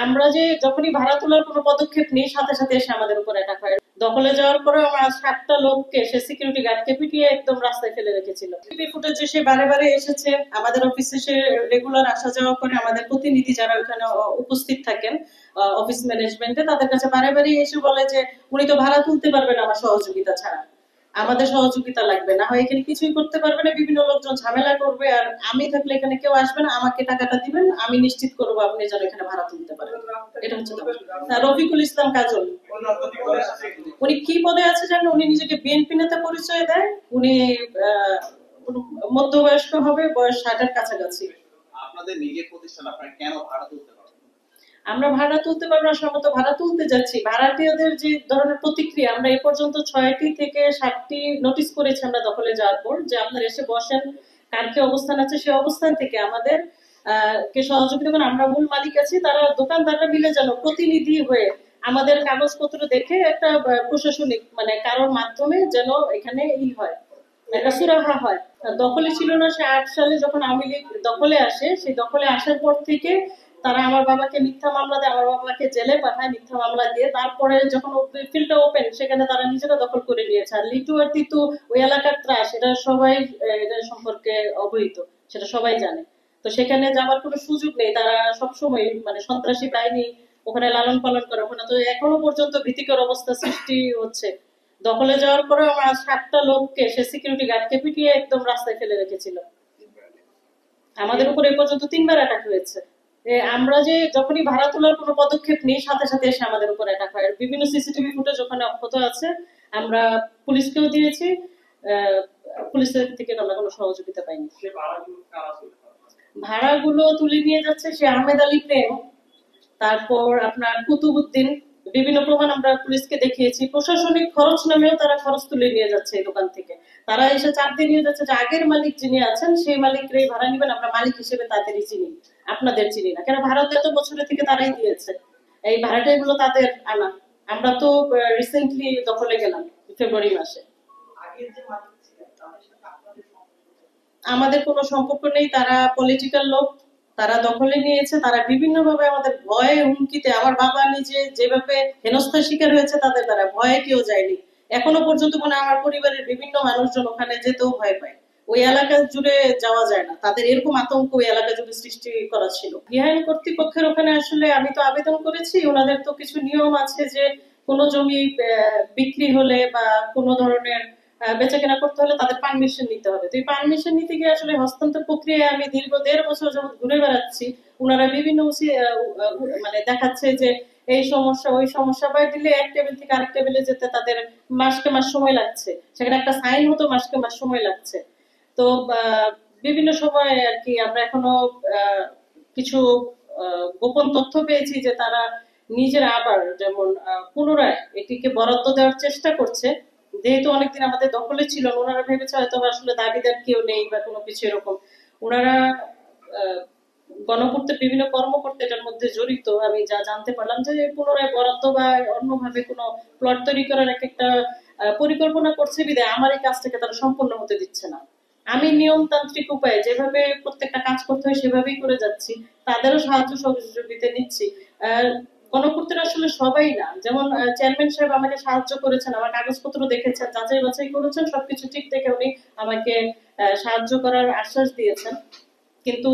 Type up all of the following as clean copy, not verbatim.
আমরা যে যখনই ভাড়া তোলার কোনো পদক্ষেপ নিই সাথে সাথে এসে আমাদের উপর অ্যাটাক হয়। দখলে যাওয়ার পরে আমার 7টা লোককে সে সিকিউরিটি গার্ডকে পিটিয়ে একদম রাস্তায় ফেলে রেখেছিল। টিভি ফুটেজে সে বারে বারে এসেছে আমাদের অফিসে, সে রেগুলার আসা যাওয়া করে। আমাদের প্রতিনিধি যারা ওখানে উপস্থিত থাকেন অফিস ম্যানেজমেন্টে, তাদের কাছে বারে বারে এসে বলে যে উনি তো ভাড়া তুলতে পারবেন আমার সহযোগিতা ছাড়া, আমাদের সহযোগিতা লাগবে না হয় এখানে কিছুই করতে পারবে না, বিভিন্ন লোকজন ঝামেলা করবে, আর আমি থাকলে এখানে কেউ আসবে না, আমাকে টাকাটা দিবেন, আমি নিশ্চিত করবো আপনি যেন এখানে ভাড়া তুলতে পারেন। এটা হচ্ছে রফিকুল ইসলাম কাজল। উনি কি পদে আছে জানেন? উনি নিজেকে বিএনপি নেতা পরিচয় দেয়। উনি আহ, মধ্যবয়স্ক হবে, বয়স 60-এর কাছাকাছি। আপনাদের নিজের প্রতিষ্ঠান, আপনারা কেন ভাড়া তুলতে পারবেন? আমরা ভাড়া তুলতে পারবো না, সম্ভবত ভাড়া তুলতে যাচ্ছি। ভাড়াটিয়াদের যে ধরনের প্রতিক্রিয়া, আমরা এ পর্যন্ত 6টি থেকে 7টি নোটিশ করেছি আমরা দখলে যাওয়ার পর, যে আপনারা এসে বসেন, কার কি অবস্থান আছে সেই অবস্থান থেকে আমাদের কে সহযোগিতা করেন। আমরা মূল মালিক আছি, তারা দোকানদাররা মিলে যেন প্রতিনিধি হয়ে আমাদের কাগজপত্র দেখে একটা প্রশাসনিক মানে কারোর মাধ্যমে যেন এখানে হয়, একটা সুরাহা হয়। দখলে ছিল না সে 8 সালে যখন আওয়ামী লীগ দখলে আসে, সেই দখলে আসার পর থেকে তারা আমার বাবাকে মিথ্যা মামলা দেয়, আমার বাবাকে জেলে পাঠায় মিথ্যা মামলা দিয়ে। তারপরে যখন ফিল্ডটা ওপেন, সেখানে তারা নিজেরা দখল করে নিয়েছে। আর লিটু আর তিতু ওই এলাকার ত্রাস, এটা সবাই এটা সম্পর্কে অবহিত, সেটা সবাই জানে। তো সেখানে যাবার কোনো সুযোগ নেই। তারা সবসময় মানে সন্ত্রাসী বাহিনী ওখানে লালন পালন করে। ওখানে তো এখনো পর্যন্ত ভীতিকর অবস্থা সৃষ্টি হচ্ছে। দখলে যাওয়ার পরে আমার 7টা লোককে সে সিকিউরিটি গার্ডকে পিটিয়ে একদম রাস্তায় ফেলে রেখেছিল। আমাদের উপর এই পর্যন্ত 3বার অ্যাটাক হয়েছে। আমরা যে যখনই ভাড়া তোলার কোনো পদক্ষেপ নিই সাথে সাথে এসে আমাদের উপর অ্যাটাক হয়। বিভিন্ন সিসিটিভি ফুটেজ ওখানে অক্ষত আছে, আমরা পুলিশকেও দিয়েছি। পুলিশের থেকে আমরা কোনো সহযোগিতা পাইনি। ভাড়াগুলো তুলে নিয়ে যাচ্ছে সে আহমেদ আলী প্রেম, তারপর আপনার কুতুবুদ্দিন। বিভিন্ন প্রমাণ আমরা পুলিশকে দেখিয়েছি। প্রশাসনিক খরচ নামেও তারা খরচ তুলে নিয়ে যাচ্ছে এই দোকান থেকে। তারা এসে চাপ দিয়ে নিয়ে যাচ্ছে যে আগের মালিক যিনি আছেন সেই মালিকরাই ভাড়া নিবেন, আমরা মালিক হিসেবে তাদেরই চিনি, আপনাদের চিনি না। কেন? ভাড়া তো এত বছরের থেকে তারাই দিয়েছে, এই ভাড়াটা এগুলো তাদের আনা। আমরা তো রিসেন্টলি দখলে গেলাম ফেব্রুয়ারি মাসে। আমাদের কোনো সম্পর্ক নেই, তারা পলিটিক্যাল লোক, তারা দখলে নিয়েছে। তারা বিভিন্ন ভাবে আমাদের ভয়ে হুমকিতে, আমার বাবা নিজে যেভাবে হেনস্থার শিকার হয়েছে তাদের দ্বারা, ভয়ে কেউ যায়নি এখনো পর্যন্ত। মানে আমার পরিবারের বিভিন্ন মানুষজন ওখানে যেতেও ভয় পায়, ওই এলাকা জুড়ে যাওয়া যায় না, তাদের এরকম আতঙ্ক ওই এলাকা জুড়ে সৃষ্টি করা ছিল। বিহাইন কর্তৃপক্ষের ওখানে আসলে আমি তো আবেদন করেছি, ওনাদের তো কিছু নিয়ম আছে যে কোনো জমি বিক্রি হলে বা কোনো ধরনের বেচাকেনা করতে হলে তাদের পারমিশন নিতে হবে। তো এই পারমিশন নিতে গিয়ে আসলে হস্তান্তর প্রক্রিয়ায় আমি দীর্ঘ 1.5 বছর যাবত ঘুরে বেড়াচ্ছি। ওনারা বিভিন্ন মানে দেখাচ্ছে যে এই সমস্যা ওই সমস্যা, বা দিলে এক টেবিল থেকে আরেক টেবিলে যেতে তাদের মাসকে মাস সময় লাগছে, সেখানে একটা সাইন হতো মাসকে মাস সময় লাগছে। তো বিভিন্ন সময় আর কি আমরা এখনো কিছু গোপন তথ্য পেয়েছি যে তারা নিজেরা আবার যেমন পুনরায় এটিকে বরাদ্দ দেওয়ার চেষ্টা করছে। যেহেতু অনেকদিন আমাদের দখলে ছিল, ওনারা ভেবেছে হয়তো আসলে দাবিদার কেউ নেই বা কোনো কিছু এরকম। ওনারা গণপূর্তের বিভিন্ন কর্মকর্তা এটার মধ্যে জড়িত। আমি যা জানতে পারলাম যে পুনরায় বরাদ্দ বা অন্যভাবে কোনো প্লট তৈরি করার একটা পরিকল্পনা করছে, বিধায় আমার এই কাজটাকে তারা সম্পূর্ণ হতে দিচ্ছে না। আমি নিয়মতান্ত্রিক উপায়ে যেভাবে প্রত্যেকটা কাজ করতে হয় সেভাবেই করে যাচ্ছি, তাদেরও সাহায্য সহযোগিতা নিচ্ছি। গণপূর্তের আসলে সবাই না, যেমন চেয়ারম্যান সাহেব আমাকে সাহায্য করেছেন, আমার কাগজপত্র দেখেছেন, যাচাই বাছাই করেছেন, সবকিছু ঠিক দেখে উনি আমাকে সাহায্য করার আশ্বাস দিয়েছেন। কিন্তু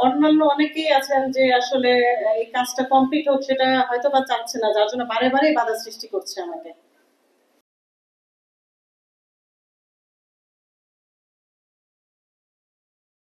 অন্যান্য অনেকেই আছেন যে আসলে এই কাজটা কমপ্লিট হোক সেটা হয়তো বা চাচ্ছে না, যার জন্য বারে বারে বাধা সৃষ্টি করছে আমাকে।